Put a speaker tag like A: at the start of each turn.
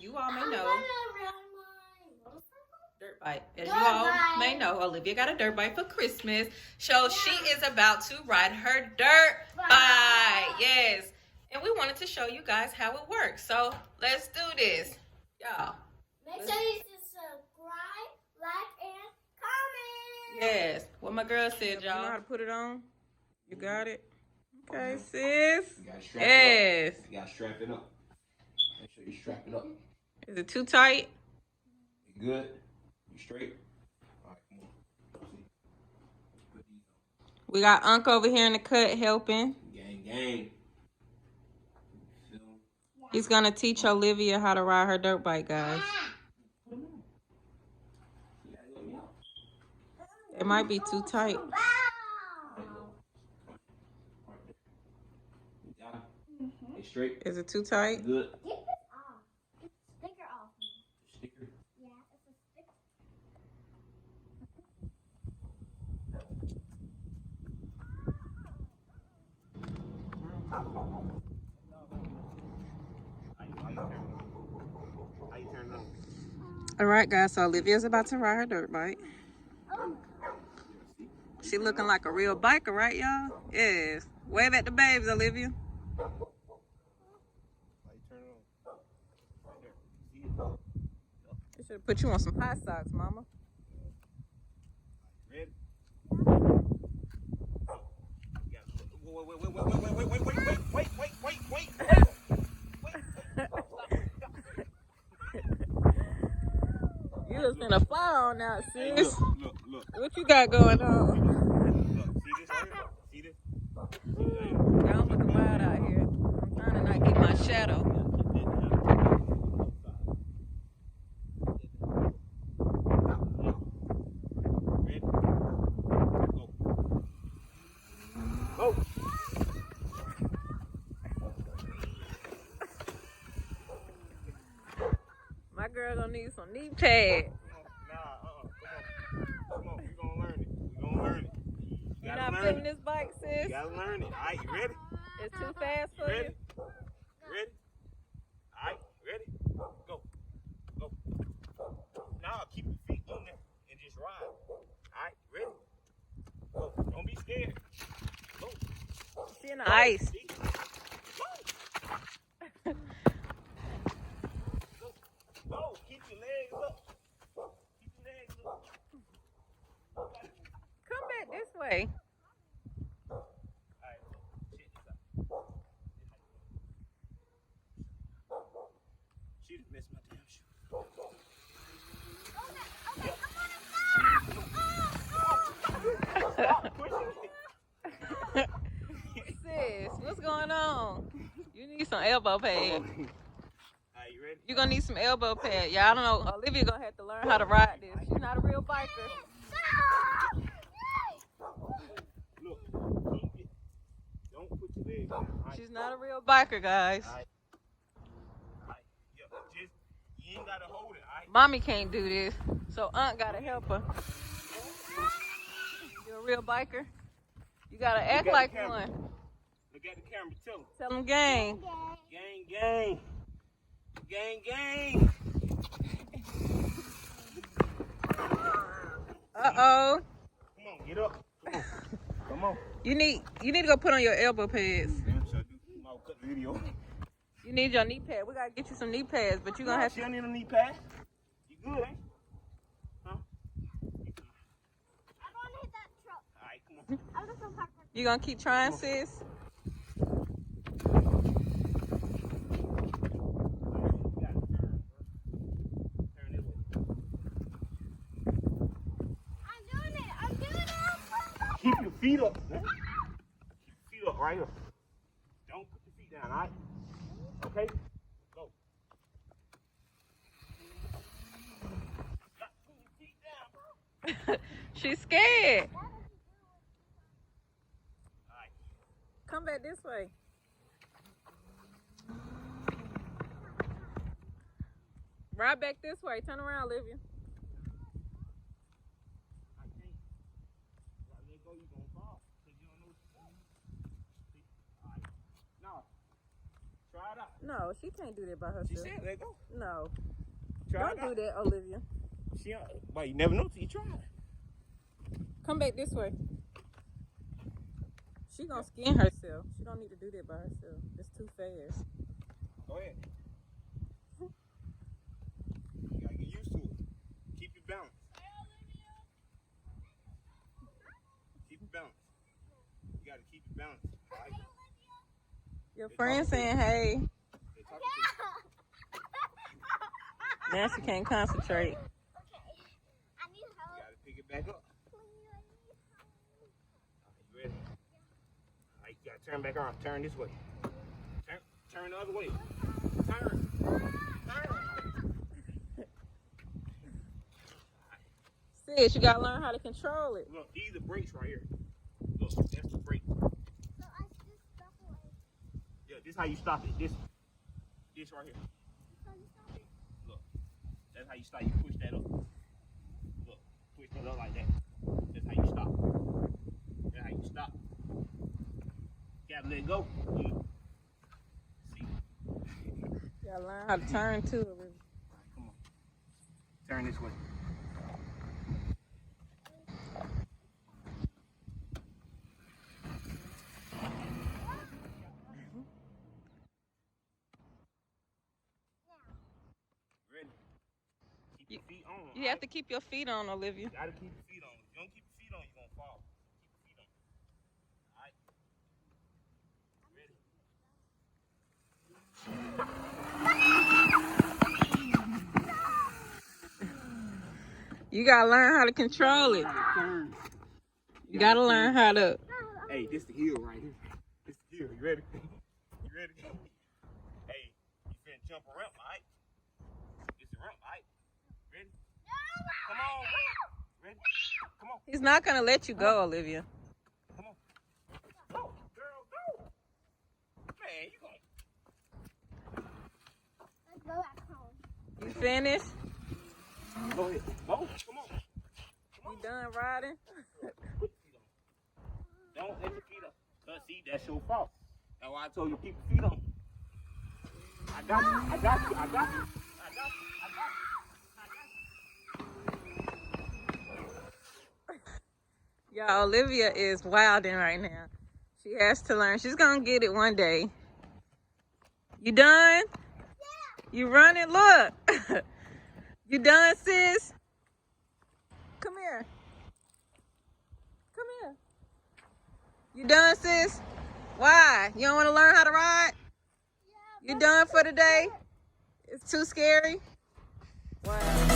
A: you all may know, dirt bike. As you all may know, Olivia got a dirt bike for Christmas. So she is about to ride her dirt bike. Yes. And we wanted to show you guys how it works. So let's do this. Y'all.
B: Make sure you subscribe, like, and comment.
A: Yes. What my girl said, y'all. You know how to put it on? You got it? Okay, sis.
C: You gotta strap
A: Yes.
C: it up. You gotta strap it up. Make sure you strap it up.
A: Is it too tight?
C: You good? You straight? All right, come on. See. Put these on.
A: We got Unc over here in the cut helping.
C: Gang, gang.
A: He's gonna teach Olivia how to ride her dirt bike, guys. It might be too tight.
C: Hey, straight.
A: Is it too tight?
C: Good.
B: Get this off. Get the sticker off me.
C: Sticker.
B: Yeah, it's a sticker.
A: All right, guys. So Olivia's about to ride her dirt bike. She looking like a real biker, right, y'all? Yes. Wave at the babes, Olivia. They should put you on some hot socks, mama.
C: Ready? Wait.
A: You just finna fly on out, sis.
C: Hey, look.
A: What you got going on?
C: Look, see this right here? See this?
A: Yeah, I'm looking wild out here. I'm trying to not get my shadow.
C: Go.
A: My girl gonna need some knee pads.
C: Come on. We gonna learn it. You
A: You
C: gotta
A: not
C: learn
A: feeling
C: it.
A: this bike, sis?
C: You gotta learn it. All right, you ready?
A: It's too fast for you?
C: Ready? Ready? All right, ready? Go. Now keep your feet on there and just ride. All right, ready? Go. Don't be scared. Go.
A: She in the ice.
C: See? Go. Keep your legs up.
A: Come back this way.
C: All right, check this out. She just missed my damn shoe.
A: Sis, what's going on? You need some elbow pads.
C: Are you ready?
A: You're gonna need some elbow pads. Yeah, I don't know. Olivia gonna have to learn how to ride this. She's not a real biker.
C: Look, keep it. Don't put your legs down. All right?
A: She's not a real biker, guys.
C: All right. Yeah, just, you ain't gotta hold it, all right?
A: Mommy can't do this, so Aunt gotta help her. You a real biker? You gotta act
C: at
A: like
C: the camera.
A: one.
C: Look at the camera, tell them.
A: Tell them gang.
C: Gang.
A: Uh-oh.
C: Come on, get up. Come on.
A: You need to go put on your elbow pads.
C: Damn, sure do. I'll cut the video.
A: You need your knee pad. We gotta get you some knee pads, but you gonna have
C: She
A: to.
C: don't need a knee pad. You good, ain't you? Huh?
B: I want to hit that truck.
C: All right, come on.
B: I'm just going to park my
A: You gonna keep trying, sis?
B: I'm doing it.
C: Keep your feet up. Man. Keep your feet up right here. Don't put your feet down, all right? Okay? Go. Stop putting your feet down, bro.
A: She's scared.
C: All right.
A: Come back this way. Right back this way. Turn around, Olivia.
C: I can't. Let go, you gonna fall. Because you don't know what you're doing. See? All right. Now, try it out.
A: No, she can't do that by
C: She
A: herself.
C: said let go.
A: No.
C: Try
A: Don't
C: it
A: do
C: out.
A: that, Olivia.
C: But you never know till you try.
A: Come back this way. She gonna skin herself. She don't need to do that by herself. It's too fast.
C: Go ahead. You gotta get used to it. Keep your balance. Keep your balance. You gotta keep your balance. All right?
A: Your friend saying hey.
C: They talking to you.
A: Now she can't concentrate.
B: Okay. I need
C: You
B: help.
C: gotta pick it back up. You ready? All right, you gotta turn back around. Turn this way. Turn the other way. Turn.
A: Sis, you gotta learn how to control it.
C: Look, these are brakes right here. Look, that's the brake.
B: So I just stop away.
C: Yeah, this how you stop it. This right here.
B: So you stop it.
C: Look, that's how you stop. You push that up. Look, push that up like that. That's how you stop. That's how you stop. You gotta let go. See?
A: You gotta learn how to turn too.
C: All right, come on. Turn this way. Ready? Keep your feet on.
A: You have to keep your feet on, Olivia.
C: You gotta keep your feet on. If you don't keep your feet on, you're gonna fall. Keep your feet on. Alright? Ready?
A: You gotta learn how to control it.
C: Turn.
A: You gotta learn how to.
C: Hey, this the hill right here. This the hill. You ready? You ready? Hey, you finna jump a ramp, alright? This the ramp, alright? Ready? Come on. Ready? Come on.
A: He's not gonna let you go, Olivia.
C: Come on. Go, girl, go. Man, you gonna.
B: Let's go back home.
A: You finished?
C: Go ahead. Go. Come on.
A: You done riding?
C: Put your feet on. Don't let your feet up. Cause see, that's your fault. That's why I told you keep your feet on. I got you. I got you. I got you. I got you. I got you.
A: Y'all, Olivia is wilding right now. She has to learn. She's gonna get it one day. You done?
B: Yeah.
A: You running? Look. You done, sis? Come here. Come here. You done, sis? Why? You don't want to learn how to ride?
B: Yeah.
A: You done for the day? It's too scary? Wow.